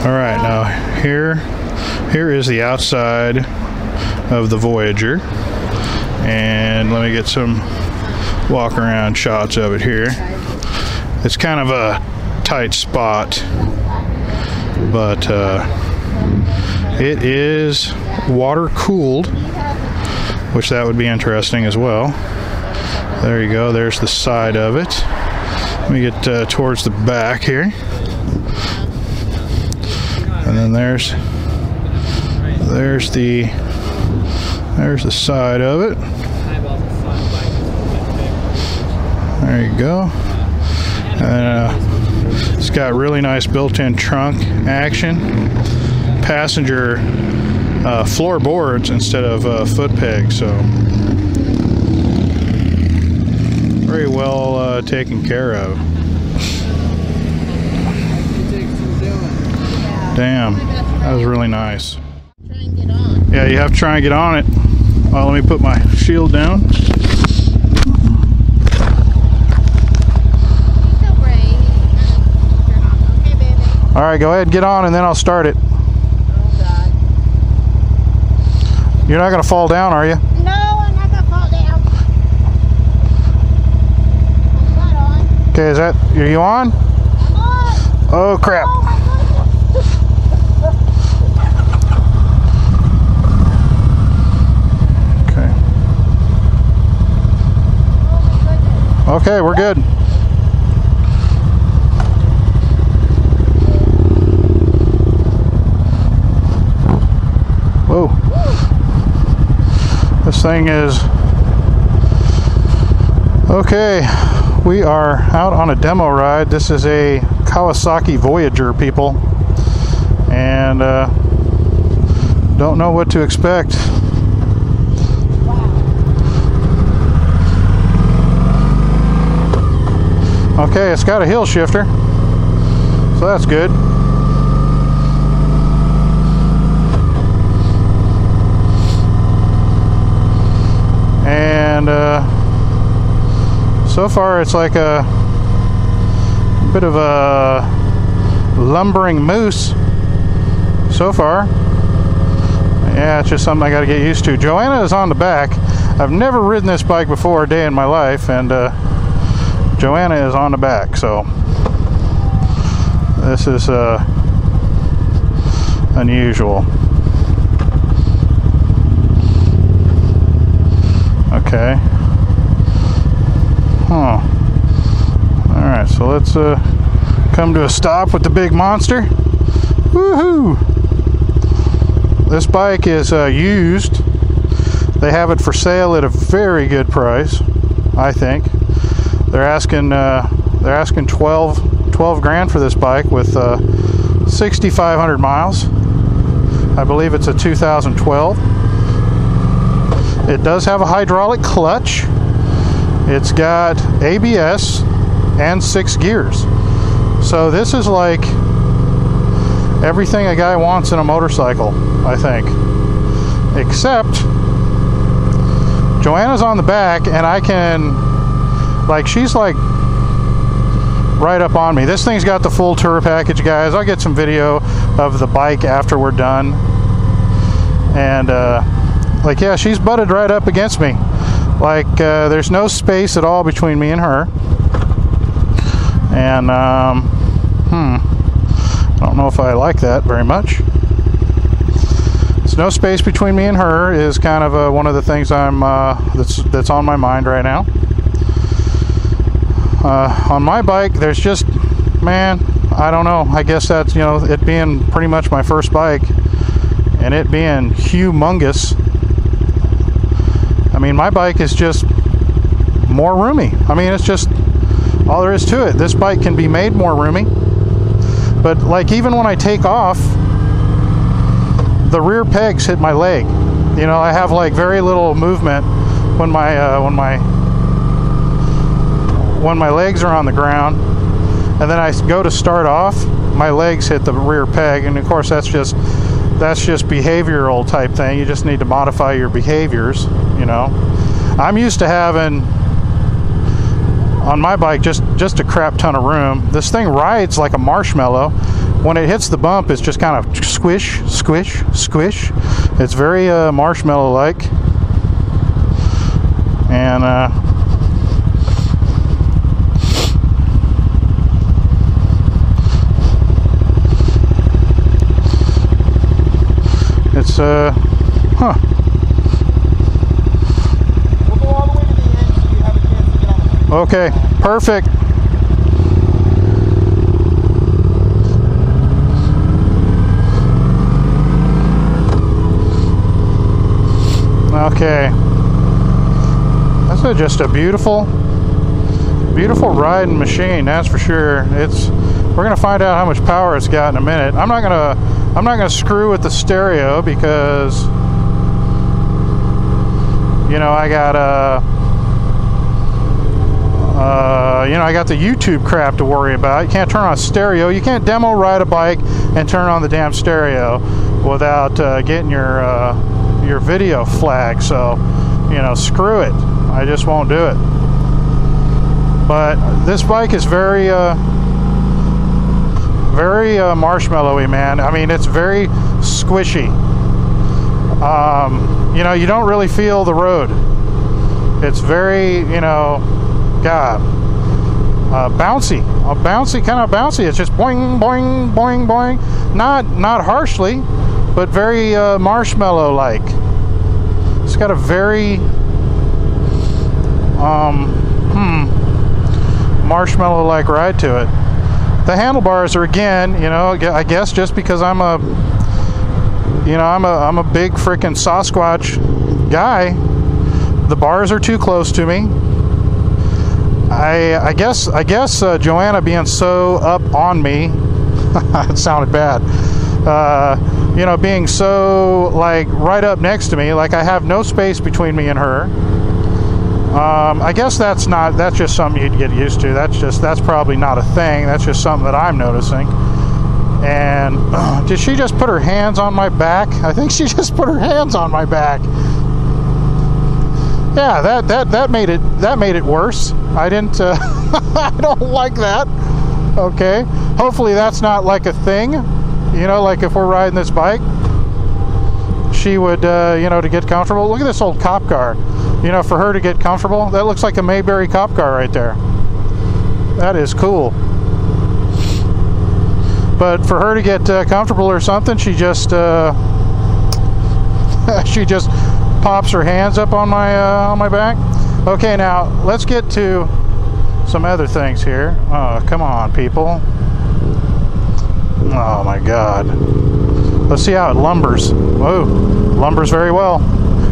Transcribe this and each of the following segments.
All right, now here is the outside of the Voyager, and let me get some walk around shots of it here. It's kind of a tight spot, but it is water cooled, which that would be interesting as well. There you go, there's the side of it. Let me get towards the back here. And then there's the side of it. There you go. And it's got really nice built-in trunk action. Passenger floorboards instead of foot pegs, so very well taken care of. Damn, that was really nice. Yeah, you have to try and get on it. Well, let me put my shield down. All right, go ahead and get on, and then I'll start it. Oh, God. You're not gonna fall down, are you? No, I'm not gonna fall down. I'm not on. Okay, are you on? I'm on. Oh, crap. Oh, my goodness. Okay. Okay, we're good. Whoa. This thing is... Okay, we are out on a demo ride. This is a Kawasaki Voyager, people. And don't know what to expect. Okay, it's got a hill shifter, so that's good. And so far it's like a bit of a lumbering moose so far. Yeah, it's just something I got to get used to. Joanna is on the back. I've never ridden this bike before a day in my life, and Joanna is on the back, so this is unusual. Okay. Huh. Alright, so let's come to a stop with the big monster. Woohoo! This bike is used. They have it for sale at a very good price, I think. They're asking 12 grand for this bike with 6,500 miles. I believe it's a 2012. It does have a hydraulic clutch. It's got ABS and 6 gears. So this is like everything a guy wants in a motorcycle, I think. Except Joanna's on the back, and I can, like, she's like right up on me. This thing's got the full tour package, guys. I'll get some video of the bike after we're done. And like, yeah, she's butted right up against me. Like, there's no space at all between me and her. And I don't know if I like that very much. There's no space between me and her is kind of one of the things that's on my mind right now. On my bike, there's just, man, I don't know. I guess that's, you know, it being pretty much my first bike and it being humongous. I mean, my bike is just more roomy. I mean, it's just all there is to it. This bike can be made more roomy. But like, even when I take off, the rear pegs hit my leg. You know, I have like very little movement when my legs are on the ground, and then I go to start off, my legs hit the rear peg, and of course that's just behavioral type thing. You just need to modify your behaviors, you know. I'm used to having on my bike just a crap ton of room. This thing rides like a marshmallow, when it hits the bump, it's just kind of squish, squish, squish. It's very marshmallow-like. And it's huh. We'll go all the way to the end so you have a chance to get on the front. Okay, perfect. Okay. That's just a beautiful riding machine, that's for sure. We're gonna find out how much power it's got in a minute. I'm not gonna screw with the stereo because you know I got I got the YouTube crap to worry about. You can't turn on stereo. You can't demo ride a bike and turn on the damn stereo without getting your video flag. So you know, screw it. I just won't do it. But this bike is very marshmallowy, man. I mean, it's very squishy. You know, you don't really feel the road. It's very, you know, God, bouncy, kind of bouncy. It's just boing, boing, boing, boing. Not harshly, but very marshmallow-like. It's got a very marshmallow-like ride to it. The handlebars are, again, you know, I guess just because I'm a big freaking Sasquatch guy, the bars are too close to me. I guess Joanna being so up on me, it sounded bad. You know, being so like right up next to me, like I have no space between me and her. I guess that's just something you'd get used to. That's probably not a thing. That's just something that I'm noticing. And did she just put her hands on my back? I think she just put her hands on my back. Yeah, that made it worse. I didn't. I don't like that. Okay. Hopefully that's not like a thing. You know, like if we're riding this bike, she would, you know, to get comfortable. Look at this old cop car. You know, for her to get comfortable, that looks like a Mayberry cop car right there. That is cool. But for her to get comfortable or something, she just she just pops her hands up on my back. Okay, now let's get to some other things here. Oh, come on, people. Oh my God. Let's see how it lumbers. Whoa, lumbers very well.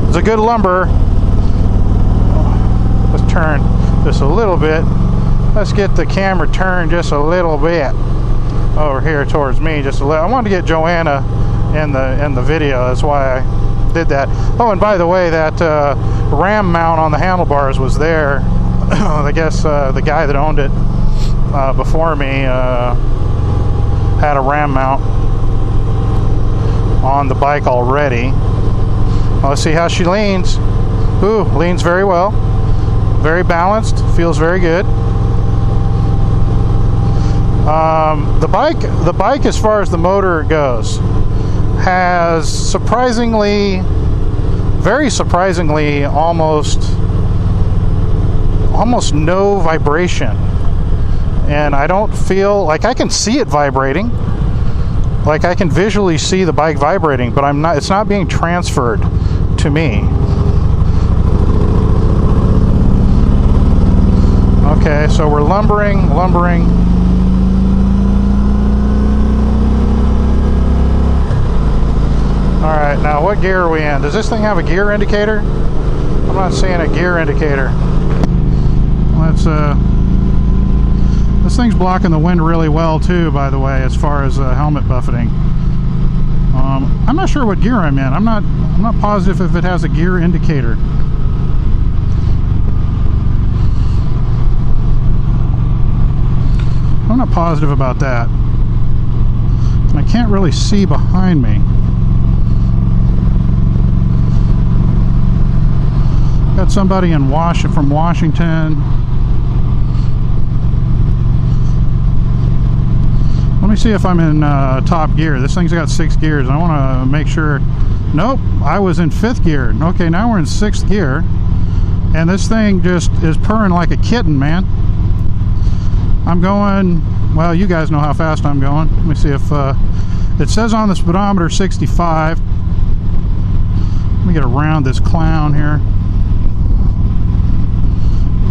It's a good lumber. Let's turn just a little bit. Let's get the camera turned just a little bit over here towards me. Just a little. I wanted to get Joanna in the video. That's why I did that. Oh, and by the way, that ram mount on the handlebars was there. I guess the guy that owned it before me had a ram mount on the bike already. Well, let's see how she leans. Ooh, leans very well. Very balanced. Feels very good. The bike, as far as the motor goes, has very surprisingly, almost no vibration. And I don't feel like I can see it vibrating. Like I can visually see the bike vibrating, but it's not being transferred to me. Okay, so we're lumbering. All right, now what gear are we in? Does this thing have a gear indicator? I'm not seeing a gear indicator. Let's this thing's blocking the wind really well too, by the way, as far as helmet buffeting. I'm not sure what gear I'm in. I'm not positive if it has a gear indicator. I'm not positive about that. And I can't really see behind me. Got somebody in from Washington. Let me see if I'm in top gear. This thing's got 6 gears. I want to make sure. Nope, I was in 5th gear. Okay, now we're in 6th gear. And this thing just is purring like a kitten, man. I'm going, well, you guys know how fast I'm going. Let me see if, it says on the speedometer 65. Let me get around this clown here.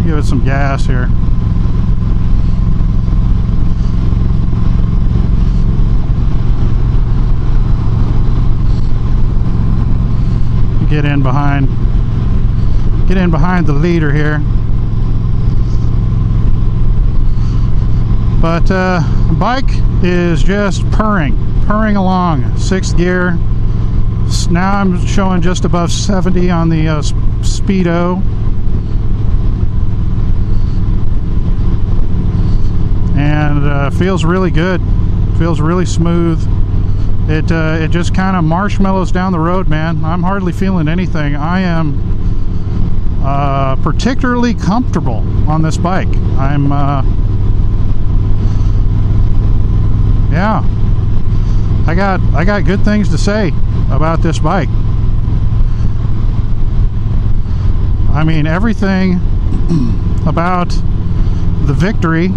Give it some gas here. Get in behind the leader here. But bike is just purring along. 6th gear. Now I'm showing just above 70 on the speedo, and feels really good. Feels really smooth. It just kind of marshmallows down the road, man. I'm hardly feeling anything. I am particularly comfortable on this bike. Yeah, I got good things to say about this bike. I mean, everything about the Victory,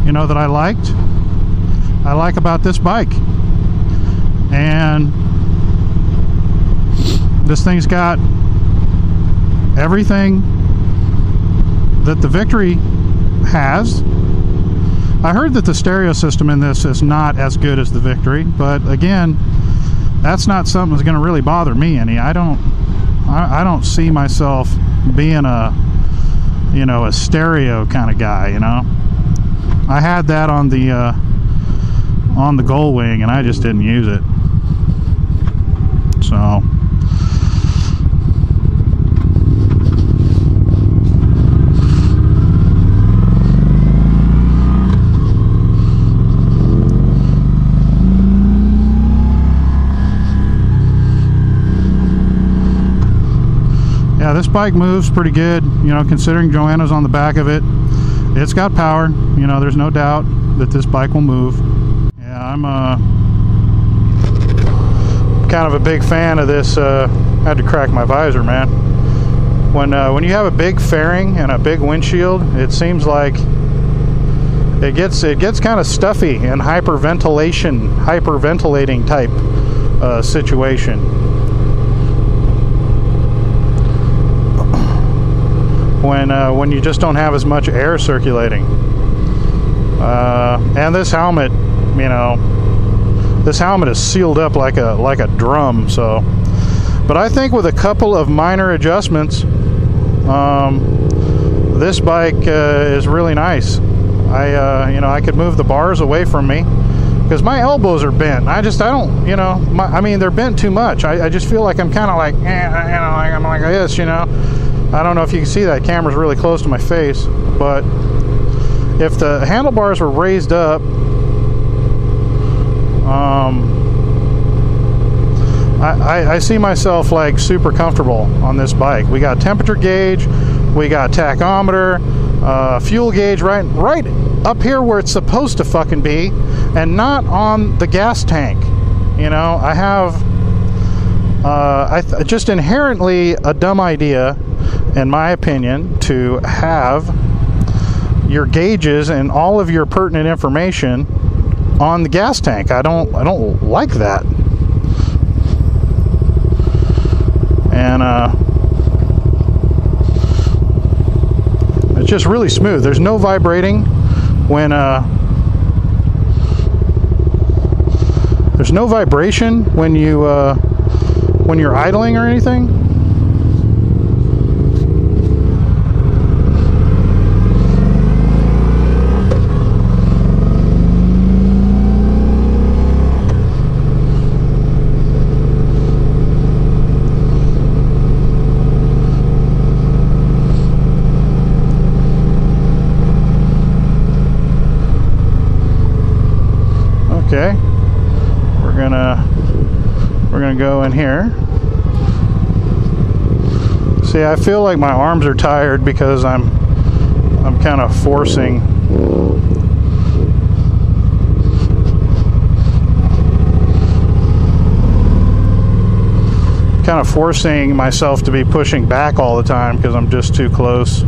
you know, that I like about this bike. And this thing's got everything that the Victory has. I heard that the stereo system in this is not as good as the Victory, but again, that's not something that's going to really bother me any. I don't see myself being a stereo kind of guy, you know. I had that on the Gullwing, and I just didn't use it. So yeah, this bike moves pretty good, you know, considering Joanna's on the back of it. It's got power, you know, there's no doubt that this bike will move. Yeah, I'm kind of a big fan of this. I had to crack my visor, man. When you have a big fairing and a big windshield, it seems like it gets kind of stuffy and hyperventilating type situation. When you just don't have as much air circulating. And this helmet, you know, this helmet is sealed up like a drum. So, but I think with a couple of minor adjustments, this bike is really nice. I could move the bars away from me because my elbows are bent. I don't, you know, I mean, they're bent too much. I just feel like I'm kind of like, you know, like I'm like this, you know. I don't know if you can see that. Camera's really close to my face, but if the handlebars were raised up, I see myself like super comfortable on this bike. We got temperature gauge, we got tachometer, fuel gauge right up here where it's supposed to fucking be, and not on the gas tank. You know, I have just inherently a dumb idea, in my opinion, to have your gauges and all of your pertinent information on the gas tank. I don't like that. And it's just really smooth. There's no vibrating when there's no vibration when you're idling or anything. Okay, we're gonna go in here. See, I feel like my arms are tired because I'm kind of forcing kind of forcing myself to be pushing back all the time because I'm just too close.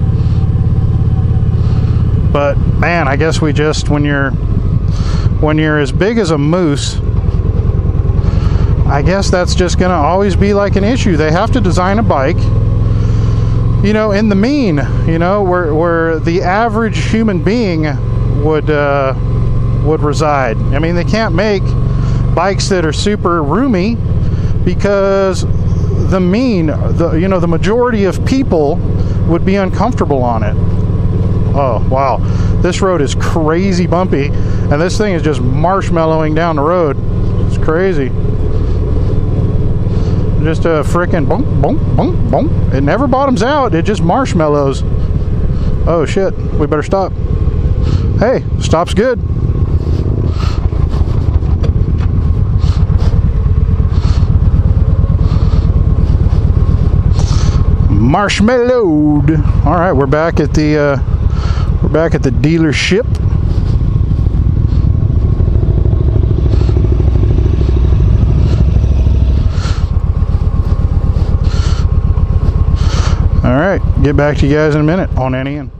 But man, I guess we just, when you're as big as a moose, I guess that's just gonna always be like an issue. They have to design a bike, you know, in the mean, you know, where the average human being would reside. I mean, they can't make bikes that are super roomy because the majority of people would be uncomfortable on it. Oh wow, this road is crazy bumpy, and this thing is just marshmallowing down the road. It's crazy. Just a frickin' bonk, bonk, bonk, bonk. It never bottoms out, it just marshmallows. Oh shit, we better stop. Hey, stop's good. Marshmallowed. All right, we're back at the dealership. All right, get back to you guys in a minute on NEN.